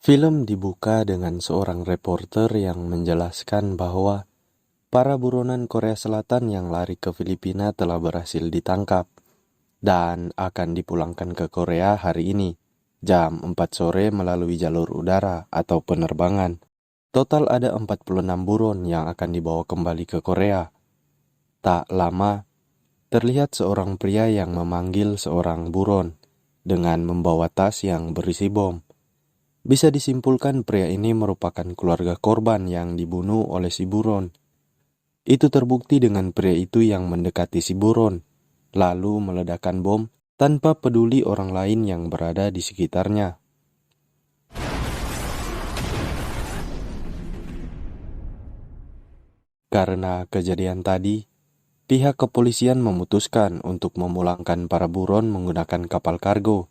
Film dibuka dengan seorang reporter yang menjelaskan bahwa para buronan Korea Selatan yang lari ke Filipina telah berhasil ditangkap dan akan dipulangkan ke Korea hari ini, jam 4 sore melalui jalur udara atau penerbangan. Total ada 46 buron yang akan dibawa kembali ke Korea. Tak lama, terlihat seorang pria yang memanggil seorang buron dengan membawa tas yang berisi bom. Bisa disimpulkan pria ini merupakan keluarga korban yang dibunuh oleh si buron. Itu terbukti dengan pria itu yang mendekati si buron, lalu meledakkan bom tanpa peduli orang lain yang berada di sekitarnya. Karena kejadian tadi, pihak kepolisian memutuskan untuk memulangkan para buron menggunakan kapal kargo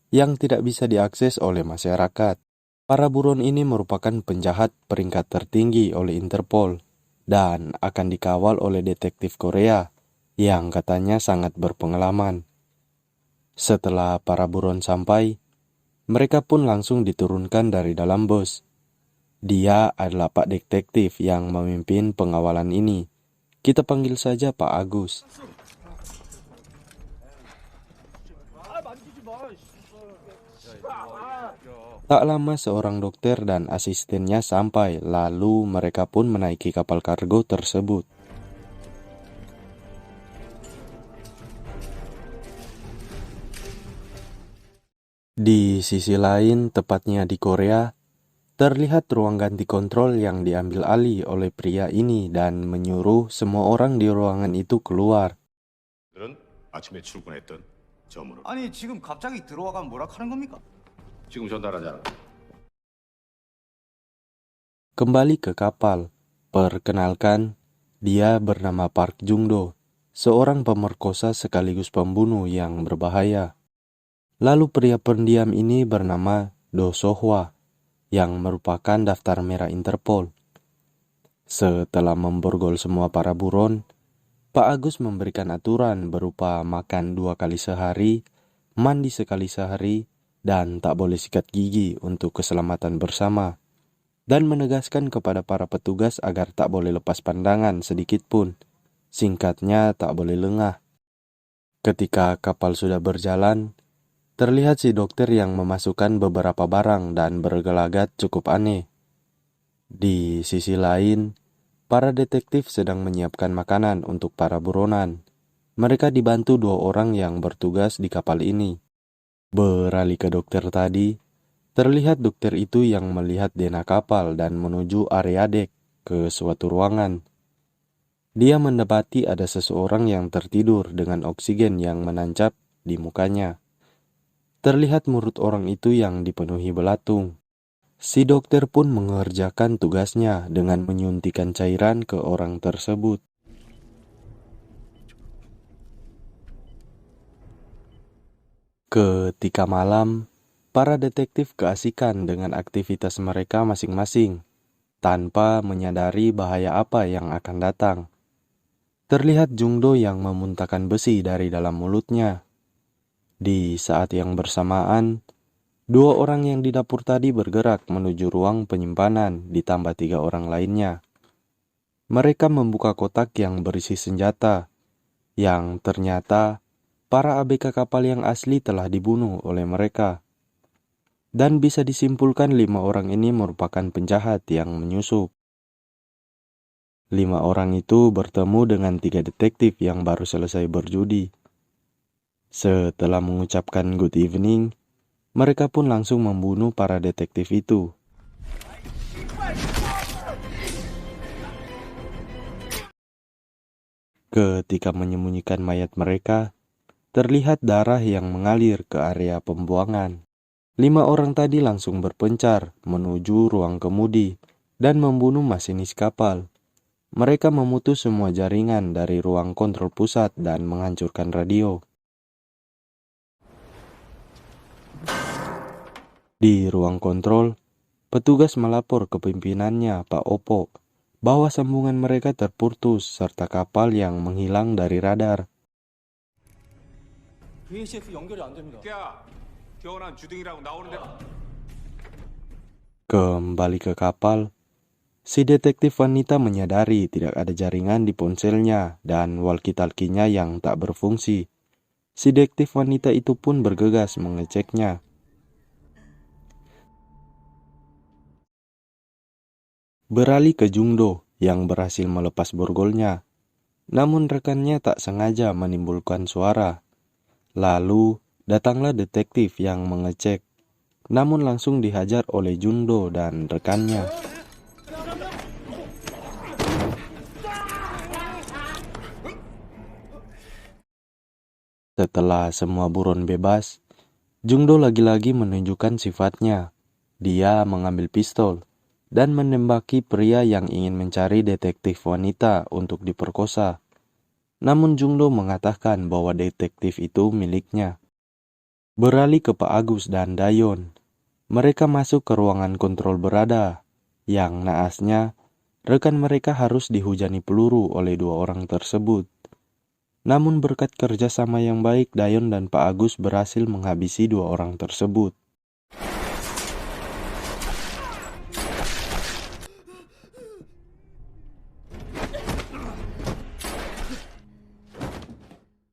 yang tidak bisa diakses oleh masyarakat. Para buron ini merupakan penjahat peringkat tertinggi oleh Interpol dan akan dikawal oleh detektif Korea yang katanya sangat berpengalaman. Setelah para buron sampai, mereka pun langsung diturunkan dari dalam bus. Dia adalah Pak Detektif yang memimpin pengawalan ini. Kita panggil saja Pak Agus. Tak lama seorang dokter dan asistennya sampai, lalu mereka pun menaiki kapal kargo tersebut. Di sisi lain, tepatnya di Korea, terlihat ruang ganti kontrol yang diambil alih oleh pria ini dan menyuruh semua orang di ruangan itu keluar. 들은 아침에 출근했던 점으로 아니 지금 갑자기 들어와가면 뭐라 하는 겁니까? 지금 전달하잖아. Kembali ke kapal. Perkenalkan, dia bernama Park Jung-do, seorang pemerkosa sekaligus pembunuh yang berbahaya. Lalu pria pendiam ini bernama Do So-hwa, yang merupakan daftar merah Interpol. Setelah memborgol semua para buron, Pak Agus memberikan aturan berupa makan 2 kali sehari, mandi sekali sehari, dan tak boleh sikat gigi untuk keselamatan bersama. Dan menegaskan kepada para petugas agar tak boleh lepas pandangan sedikit pun. Singkatnya, tak boleh lengah. Ketika kapal sudah berjalan, terlihat si dokter yang memasukkan beberapa barang dan bergelagat cukup aneh. Di sisi lain, para detektif sedang menyiapkan makanan untuk para buronan. Mereka dibantu 2 orang yang bertugas di kapal ini. Beralih ke dokter tadi, terlihat dokter itu yang melihat denah kapal dan menuju area dek ke suatu ruangan. Dia mendapati ada seseorang yang tertidur dengan oksigen yang menancap di mukanya. Terlihat mulut orang itu yang dipenuhi belatung. Si dokter pun mengerjakan tugasnya dengan menyuntikkan cairan ke orang tersebut. Ketika malam, para detektif keasikan dengan aktivitas mereka masing-masing, tanpa menyadari bahaya apa yang akan datang. Terlihat Jung-do yang memuntahkan besi dari dalam mulutnya. Di saat yang bersamaan, 2 orang yang di dapur tadi bergerak menuju ruang penyimpanan ditambah 3 orang lainnya. Mereka membuka kotak yang berisi senjata, yang ternyata para ABK kapal yang asli telah dibunuh oleh mereka. Dan bisa disimpulkan 5 orang ini merupakan penjahat yang menyusup. 5 orang itu bertemu dengan 3 detektif yang baru selesai berjudi. Setelah mengucapkan good evening, mereka pun langsung membunuh para detektif itu. Ketika menyembunyikan mayat mereka, terlihat darah yang mengalir ke area pembuangan. 5 orang tadi langsung berpencar menuju ruang kemudi dan membunuh masinis kapal. Mereka memutus semua jaringan dari ruang kontrol pusat dan menghancurkan radio. Di ruang kontrol, petugas melapor ke pimpinannya, Pak Opo, bahwa sambungan mereka terputus serta kapal yang menghilang dari radar. VHF 연결이 안 됩니다. 야, 겨울한 주둥이라고 나오는데 Kembali ke kapal, si detektif wanita menyadari tidak ada jaringan di ponselnya dan walkie-talkie-nya yang tak berfungsi. Si detektif wanita itu pun bergegas mengeceknya. Beralih ke Jungdo yang berhasil melepas borgolnya. Namun rekannya tak sengaja menimbulkan suara. Lalu datanglah detektif yang mengecek, namun langsung dihajar oleh Jungdo dan rekannya. Setelah semua buron bebas, Jungdo lagi-lagi menunjukkan sifatnya. Dia mengambil pistol dan menembaki pria yang ingin mencari detektif wanita untuk diperkosa. Namun Jungdo mengatakan bahwa detektif itu miliknya. Beralih ke Pak Agus dan Dayon. Mereka masuk ke ruangan kontrol berada, yang naasnya rekan mereka harus dihujani peluru oleh dua orang tersebut. Namun berkat kerjasama yang baik, Dayon dan Pak Agus berhasil menghabisi dua orang tersebut.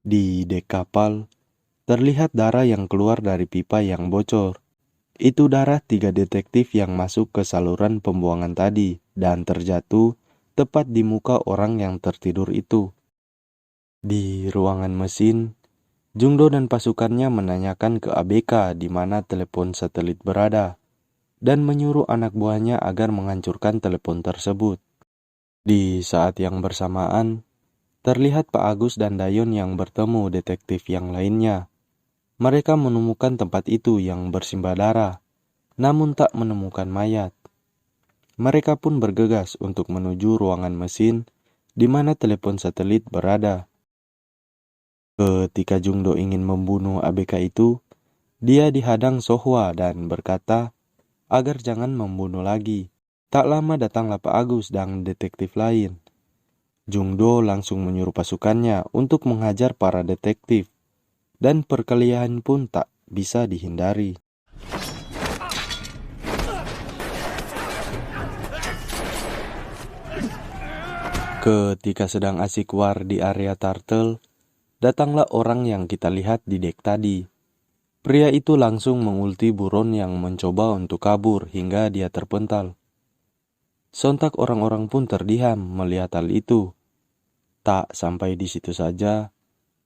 Di dek kapal, terlihat darah yang keluar dari pipa yang bocor. Itu darah 3 detektif yang masuk ke saluran pembuangan tadi dan terjatuh tepat di muka orang yang tertidur itu. Di ruangan mesin, Jungdo dan pasukannya menanyakan ke ABK di mana telepon satelit berada dan menyuruh anak buahnya agar menghancurkan telepon tersebut. Di saat yang bersamaan, terlihat Pak Agus dan Dayon yang bertemu detektif yang lainnya. Mereka menemukan tempat itu yang bersimbah darah, namun tak menemukan mayat. Mereka pun bergegas untuk menuju ruangan mesin di mana telepon satelit berada. Ketika Jungdo ingin membunuh ABK itu, dia dihadang Sohwa dan berkata agar jangan membunuh lagi. Tak lama datanglah Pak Agus dan detektif lain. Jungdo langsung menyuruh pasukannya untuk menghajar para detektif, dan perkelahian pun tak bisa dihindari. Ketika sedang asik war di area Turtle, datanglah orang yang kita lihat di dek tadi. Pria itu langsung mengulti buron yang mencoba untuk kabur hingga dia terpental. Sontak orang-orang pun terdiam melihat hal itu. Tak sampai di situ saja,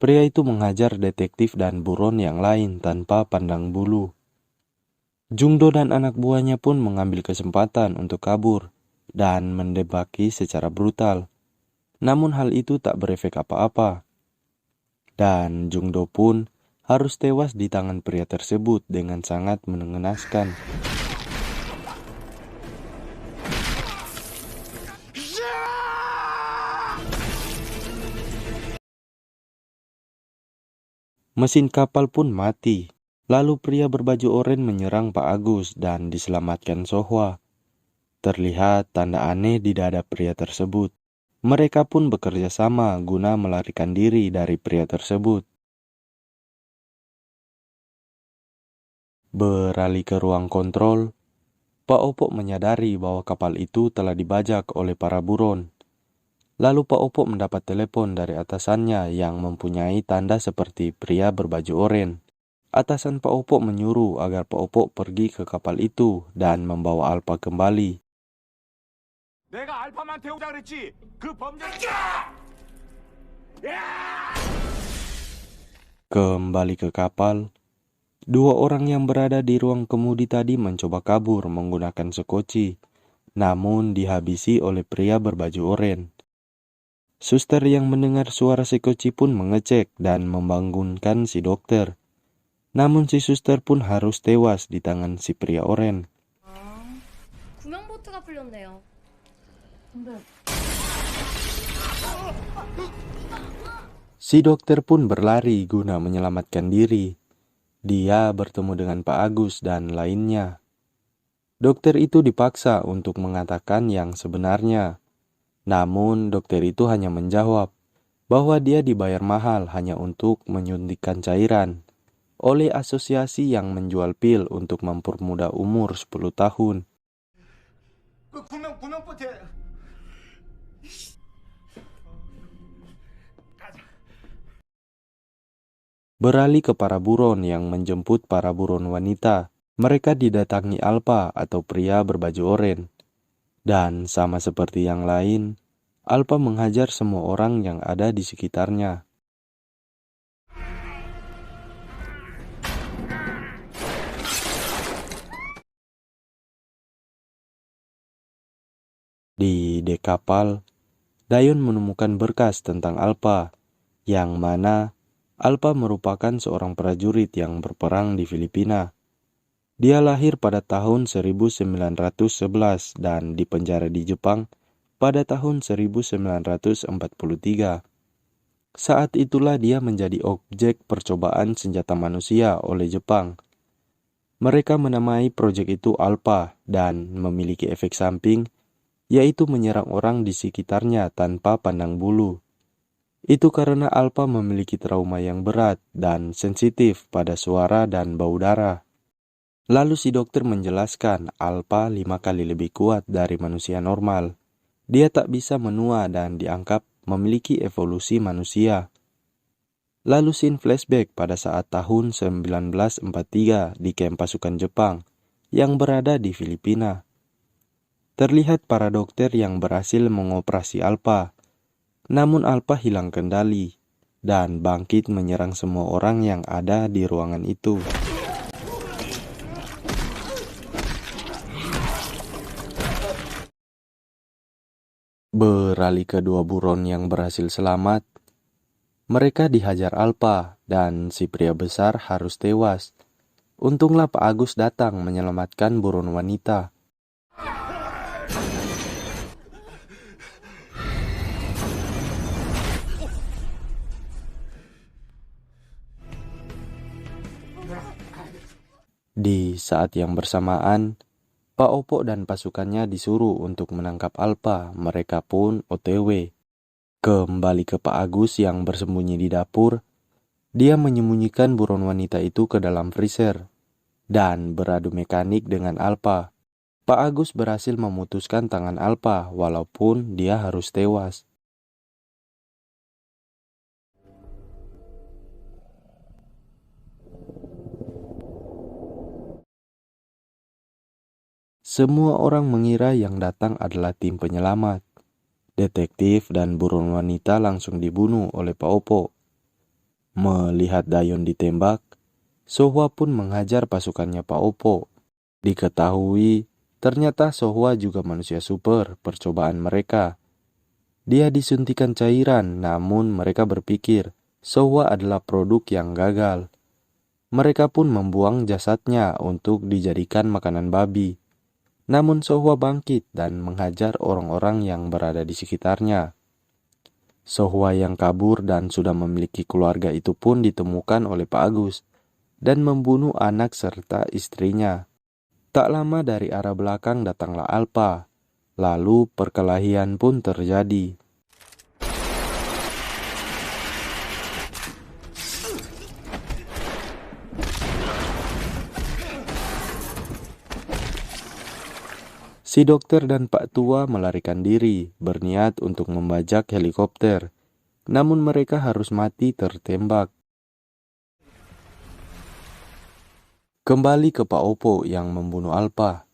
pria itu menghajar detektif dan buron yang lain tanpa pandang bulu. Jungdo dan anak buahnya pun mengambil kesempatan untuk kabur dan mendebaki secara brutal. Namun hal itu tak berefek apa-apa. Dan Jungdo pun harus tewas di tangan pria tersebut dengan sangat mengenaskan. Mesin kapal pun mati. Lalu pria berbaju oranye menyerang Pak Agus dan diselamatkan Sohwa. Terlihat tanda aneh di dada pria tersebut. Mereka pun bekerja sama guna melarikan diri dari pria tersebut. Beralih ke ruang kontrol, Pak Opok menyadari bahwa kapal itu telah dibajak oleh para buron. Lalu Pak Opok mendapat telepon dari atasannya yang mempunyai tanda seperti pria berbaju oranye. Atasan Pak Opok menyuruh agar Pak Opok pergi ke kapal itu dan membawa Alpha kembali. 내가 알파만 태우자 그랬지. 그 범죄. Kembali ke kapal, dua orang yang berada di ruang kemudi tadi mencoba kabur menggunakan sekoci, namun dihabisi oleh pria berbaju oranye. Suster yang mendengar suara sekoci pun mengecek dan membangunkan si dokter. Namun si suster pun harus tewas di tangan si pria oranye. 구명보트가 풀렸네요. Si dokter pun berlari guna menyelamatkan diri. Dia bertemu dengan Pak Agus dan lainnya. Dokter itu dipaksa untuk mengatakan yang sebenarnya. Namun dokter itu hanya menjawab bahwa dia dibayar mahal hanya untuk menyuntikkan cairan oleh asosiasi yang menjual pil untuk mempermudah umur 10 tahun. Beralih ke para buron yang menjemput para buron wanita. Mereka didatangi Alpa atau pria berbaju oranye. Dan sama seperti yang lain, Alpa menghajar semua orang yang ada di sekitarnya. Di dek kapal, Dayon menemukan berkas tentang Alpa, yang mana Alpa merupakan seorang prajurit yang berperang di Filipina. Dia lahir pada tahun 1911 dan dipenjara di Jepang pada tahun 1943. Saat itulah dia menjadi objek percobaan senjata manusia oleh Jepang. Mereka menamai proyek itu Alpa dan memiliki efek samping, yaitu menyerang orang di sekitarnya tanpa pandang bulu. Itu karena Alpa memiliki trauma yang berat dan sensitif pada suara dan bau darah. Lalu si dokter menjelaskan Alpa 5 kali lebih kuat dari manusia normal. Dia tak bisa menua dan dianggap memiliki evolusi manusia. Lalu scene flashback pada saat tahun 1943 di kamp pasukan Jepang yang berada di Filipina. Terlihat para dokter yang berhasil mengoperasi Alpa. Namun Alpa hilang kendali dan bangkit menyerang semua orang yang ada di ruangan itu. Beralih ke dua buron yang berhasil selamat, mereka dihajar Alpa dan si pria besar harus tewas. Untunglah Pak Agus datang menyelamatkan buron wanita. Di saat yang bersamaan, Pak Opo dan pasukannya disuruh untuk menangkap Alpa. Mereka pun OTW. Kembali ke Pak Agus yang bersembunyi di dapur. Dia menyembunyikan buron wanita itu ke dalam freezer dan beradu mekanik dengan Alpa. Pak Agus berhasil memutuskan tangan Alpa walaupun dia harus tewas. Semua orang mengira yang datang adalah tim penyelamat. Detektif dan buron wanita langsung dibunuh oleh Pak Opo. Melihat Dayon ditembak, Sohwa pun menghajar pasukannya Pak Opo. Diketahui, ternyata Sohwa juga manusia super percobaan mereka. Dia disuntikan cairan, namun mereka berpikir Sohwa adalah produk yang gagal. Mereka pun membuang jasadnya untuk dijadikan makanan babi. Namun Sohwa bangkit dan menghajar orang-orang yang berada di sekitarnya. Sohwa yang kabur dan sudah memiliki keluarga itu pun ditemukan oleh Pak Agus dan membunuh anak serta istrinya. Tak lama dari arah belakang datanglah Alpa, lalu perkelahian pun terjadi. Si dokter dan Pak Tua melarikan diri, berniat untuk membajak helikopter. Namun mereka harus mati tertembak. Kembali ke Pak Opo yang membunuh Alpa.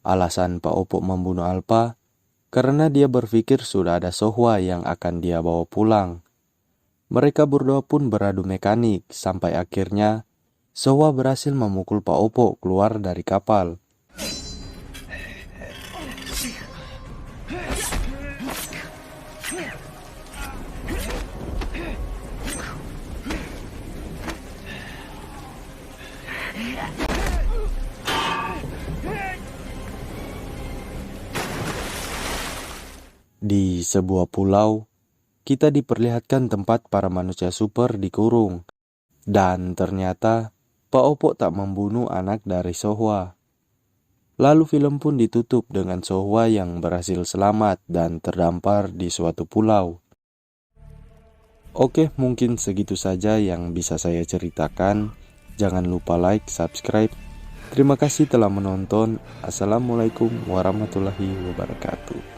Alasan Pak Opo membunuh Alpa karena dia berpikir sudah ada Sohwa yang akan dia bawa pulang. Mereka berdua pun beradu mekanik sampai akhirnya Sohwa berhasil memukul Pak Opo keluar dari kapal. Di sebuah pulau, kita diperlihatkan tempat para manusia super dikurung. Dan ternyata Pak Opo tak membunuh anak dari Sohwa. Lalu film pun ditutup dengan Sohwa yang berhasil selamat dan terdampar di suatu pulau. Oke, mungkin segitu saja yang bisa saya ceritakan. Jangan lupa like, subscribe. Terima kasih telah menonton. Assalamualaikum warahmatullahi wabarakatuh.